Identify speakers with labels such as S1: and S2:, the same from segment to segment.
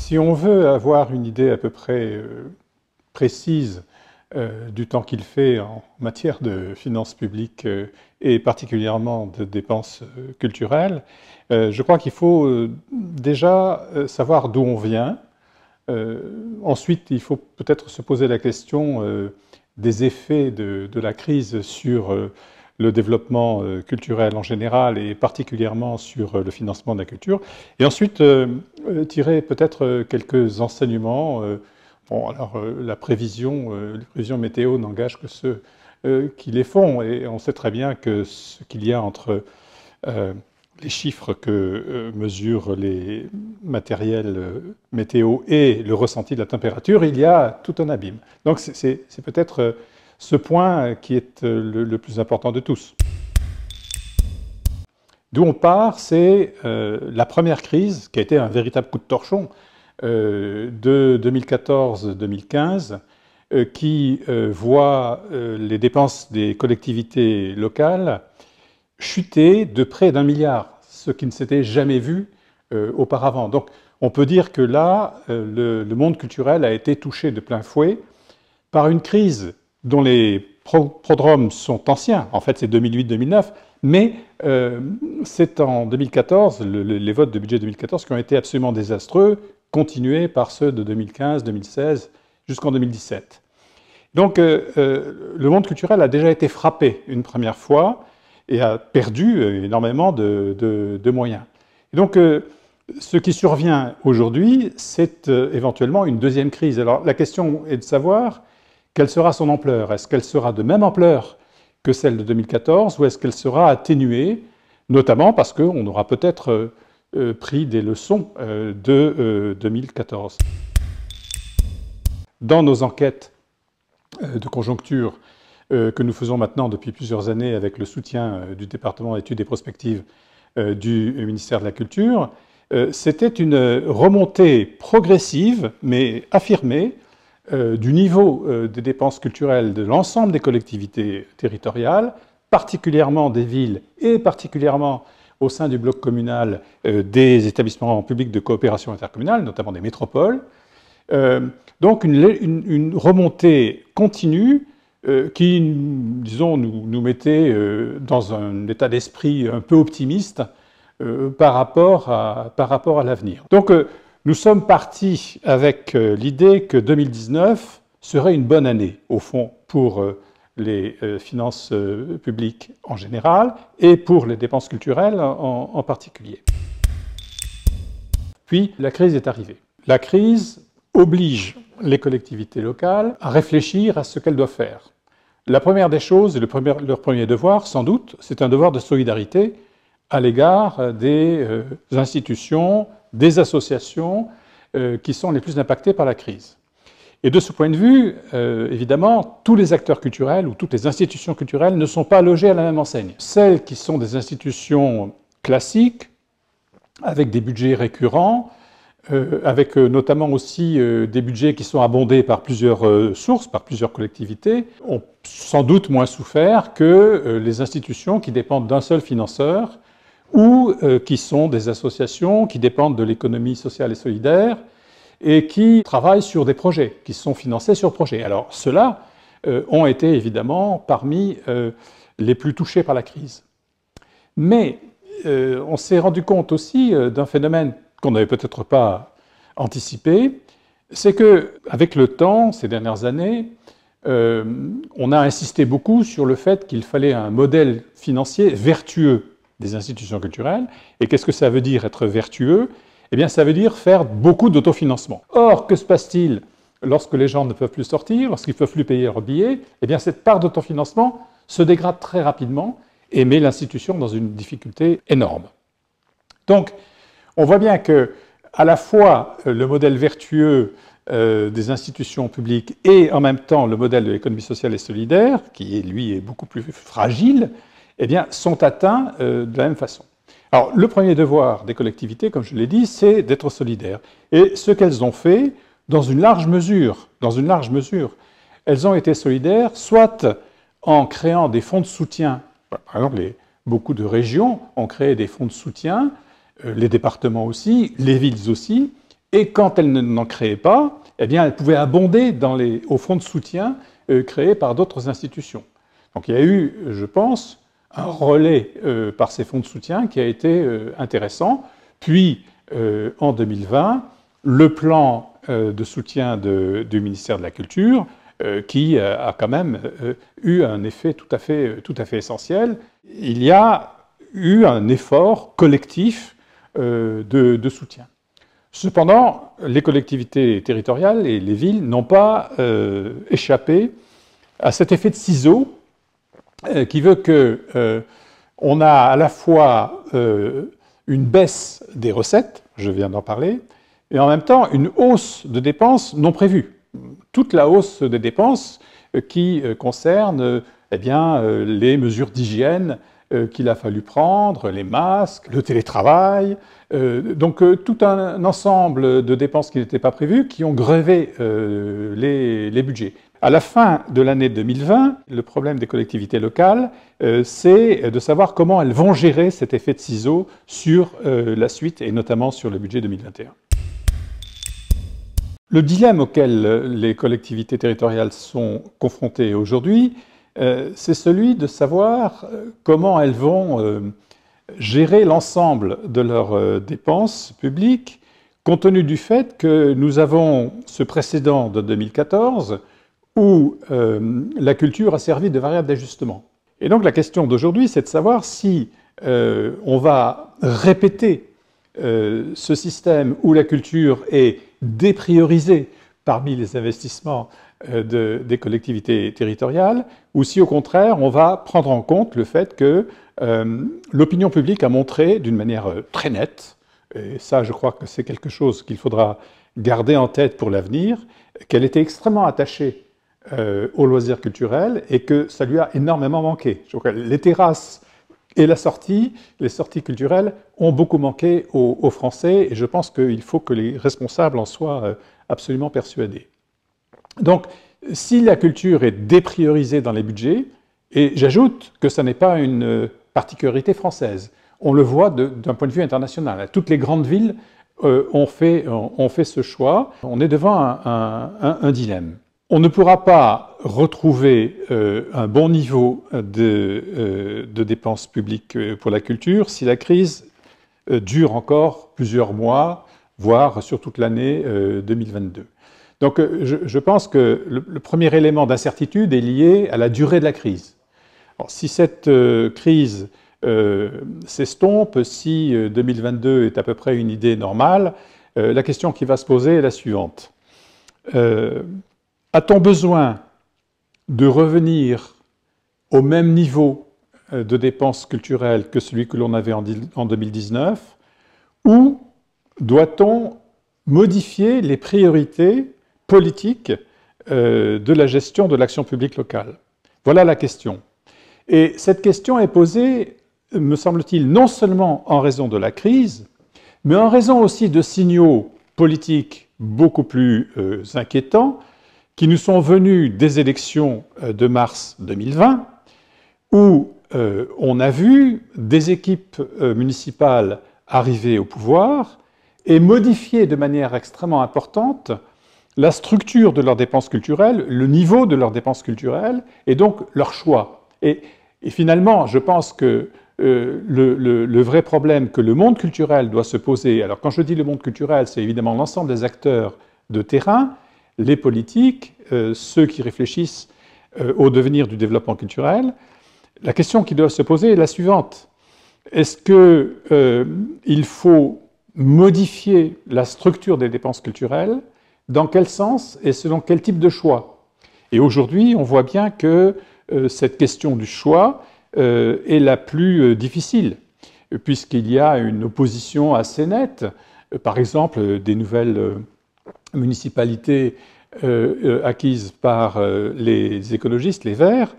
S1: Si on veut avoir une idée à peu près précise du temps qu'il fait en matière de finances publiques et particulièrement de dépenses culturelles, je crois qu'il faut déjà savoir d'où on vient. Ensuite, il faut peut-être se poser la question des effets de la crise sur le développement culturel en général et particulièrement sur le financement de la culture. Et ensuite, tirer peut-être quelques enseignements. Bon, alors les prévisions météo n'engagent que ceux qui les font. Et on sait très bien que ce qu'il y a entre les chiffres que mesurent les matériels météo et le ressenti de la température, il y a tout un abîme. Donc c'est peut-être ce point qui est le plus important de tous. D'où on part, c'est la première crise, qui a été un véritable coup de torchon, de 2014-2015, qui voit les dépenses des collectivités locales chuter de près d'1 milliard, ce qui ne s'était jamais vu auparavant. Donc on peut dire que là, le monde culturel a été touché de plein fouet par une crise dont les prodromes sont anciens, en fait c'est 2008-2009, mais c'est en 2014, les votes de budget 2014 qui ont été absolument désastreux, continués par ceux de 2015, 2016, jusqu'en 2017. Donc le monde culturel a déjà été frappé une première fois et a perdu énormément de moyens. Et donc ce qui survient aujourd'hui, c'est éventuellement une deuxième crise. Alors la question est de savoir quelle sera son ampleur. Est-ce qu'elle sera de même ampleur que celle de 2014 ou est-ce qu'elle sera atténuée, notamment parce qu'on aura peut-être pris des leçons de 2014. Dans nos enquêtes de conjoncture que nous faisons maintenant depuis plusieurs années avec le soutien du département d'études et prospectives du ministère de la Culture, c'était une remontée progressive mais affirmée du niveau des dépenses culturelles de l'ensemble des collectivités territoriales, particulièrement des villes et particulièrement au sein du bloc communal des établissements publics de coopération intercommunale, notamment des métropoles. Donc une remontée continue qui, disons, nous mettait dans un état d'esprit un peu optimiste par rapport à l'avenir. Donc nous sommes partis avec l'idée que 2019 serait une bonne année, au fond, pour les finances publiques en général et pour les dépenses culturelles en particulier. Puis la crise est arrivée. La crise oblige les collectivités locales à réfléchir à ce qu'elles doivent faire. La première des choses, et leur premier devoir, sans doute, c'est un devoir de solidarité à l'égard des institutions, des associations qui sont les plus impactées par la crise. Et de ce point de vue, évidemment, tous les acteurs culturels ou toutes les institutions culturelles ne sont pas logés à la même enseigne. Celles qui sont des institutions classiques, avec des budgets récurrents, avec notamment aussi des budgets qui sont abondés par plusieurs sources, par plusieurs collectivités, ont sans doute moins souffert que les institutions qui dépendent d'un seul financeur ou qui sont des associations qui dépendent de l'économie sociale et solidaire et qui travaillent sur des projets, qui sont financés sur projet. Alors ceux-là ont été évidemment parmi les plus touchés par la crise. Mais on s'est rendu compte aussi d'un phénomène qu'on n'avait peut-être pas anticipé, c'est qu'avec le temps, ces dernières années, on a insisté beaucoup sur le fait qu'il fallait un modèle financier vertueux des institutions culturelles. Et qu'est-ce que ça veut dire être vertueux? Eh bien, ça veut dire faire beaucoup d'autofinancement. Or, que se passe-t-il lorsque les gens ne peuvent plus sortir, lorsqu'ils ne peuvent plus payer leurs billets? Eh bien, cette part d'autofinancement se dégrade très rapidement et met l'institution dans une difficulté énorme. Donc, on voit bien que, à la fois, le modèle vertueux des institutions publiques et en même temps le modèle de l'économie sociale et solidaire, qui lui est beaucoup plus fragile, eh bien, sont atteints de la même façon. Alors, le premier devoir des collectivités, comme je l'ai dit, c'est d'être solidaires. Et ce qu'elles ont fait, dans une large mesure, elles ont été solidaires, soit en créant des fonds de soutien. Par exemple, beaucoup de régions ont créé des fonds de soutien, les départements aussi, les villes aussi, Et quand elle n'en créait pas, eh bien, elle pouvait abonder au fonds de soutien créés par d'autres institutions. Donc il y a eu, je pense, un relais par ces fonds de soutien qui a été intéressant. Puis, en 2020, le plan de soutien du ministère de la Culture qui a quand même eu un effet tout à fait essentiel. Il y a eu un effort collectif de soutien. Cependant, les collectivités territoriales et les villes n'ont pas échappé à cet effet de ciseau qui veut qu'on a à la fois une baisse des recettes, je viens d'en parler, et en même temps une hausse de dépenses non prévue. Toute la hausse des dépenses qui concerne eh bien, les mesures d'hygiène qu'il a fallu prendre, les masques, le télétravail, donc tout un ensemble de dépenses qui n'étaient pas prévues, qui ont grevé les budgets. À la fin de l'année 2020, le problème des collectivités locales, c'est de savoir comment elles vont gérer cet effet de ciseau sur la suite, et notamment sur le budget 2021. Le dilemme auquel les collectivités territoriales sont confrontées aujourd'hui, c'est celui de savoir comment elles vont gérer l'ensemble de leurs dépenses publiques, compte tenu du fait que nous avons ce précédent de 2014 où la culture a servi de variable d'ajustement. Et donc la question d'aujourd'hui, c'est de savoir si on va répéter ce système où la culture est dépriorisée parmi les investissements des collectivités territoriales, ou si au contraire on va prendre en compte le fait que l'opinion publique a montré d'une manière très nette, et ça je crois que c'est quelque chose qu'il faudra garder en tête pour l'avenir, qu'elle était extrêmement attachée aux loisirs culturels et que ça lui a énormément manqué. Les terrasses et les sorties culturelles ont beaucoup manqué aux Français et je pense qu'il faut que les responsables en soient absolument persuadés. Donc, si la culture est dépriorisée dans les budgets, et j'ajoute que ça n'est pas une particularité française, on le voit d'un point de vue international. Toutes les grandes villes ont fait ce choix. On est devant un dilemme. On ne pourra pas retrouver un bon niveau de dépenses publiques pour la culture si la crise dure encore plusieurs mois, voire sur toute l'année 2022. Donc je pense que le premier élément d'incertitude est lié à la durée de la crise. Alors, si cette crise s'estompe, si 2022 est à peu près une idée normale, la question qui va se poser est la suivante. A-t-on besoin de revenir au même niveau de dépenses culturelles que celui que l'on avait en 2019, ou doit-on modifier les priorités politiques de la gestion de l'action publique locale? Voilà la question. Et cette question est posée, me semble-t-il, non seulement en raison de la crise, mais en raison aussi de signaux politiques beaucoup plus inquiétants qui nous sont venus des élections de mars 2020, où on a vu des équipes municipales arriver au pouvoir et modifier de manière extrêmement importante la structure de leurs dépenses culturelles, le niveau de leurs dépenses culturelles, et donc leur choix. Et finalement, je pense que le vrai problème que le monde culturel doit se poser, alors quand je dis le monde culturel, c'est évidemment l'ensemble des acteurs de terrain, les politiques, ceux qui réfléchissent au devenir du développement culturel, la question qui doit se poser est la suivante. Est-ce qu'il faut modifier la structure des dépenses culturelles? Dans quel sens et selon quel type de choix? Et aujourd'hui, on voit bien que cette question du choix est la plus difficile, puisqu'il y a une opposition assez nette. Par exemple, des nouvelles municipalités acquises par les écologistes, les Verts,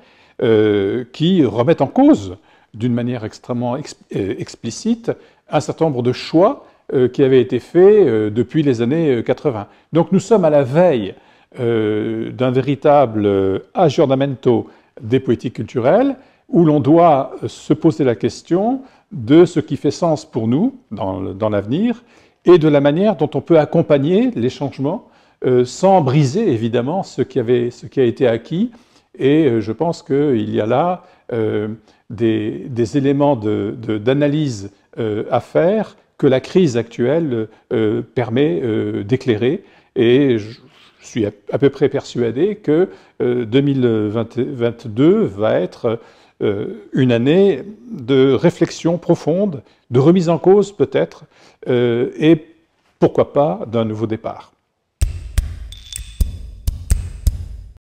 S1: qui remettent en cause, d'une manière extrêmement explicite, un certain nombre de choix qui avaient été faits depuis les années 80. Donc nous sommes à la veille d'un véritable aggiornamento des politiques culturelles, où l'on doit se poser la question de ce qui fait sens pour nous dans l'avenir, et de la manière dont on peut accompagner les changements sans briser évidemment ce qui a été acquis. Et je pense qu'il y a là des éléments d'analyse à faire que la crise actuelle permet d'éclairer. Et je suis à peu près persuadé que 2022 va être une année de réflexion profonde, de remise en cause peut-être, et pourquoi pas d'un nouveau départ.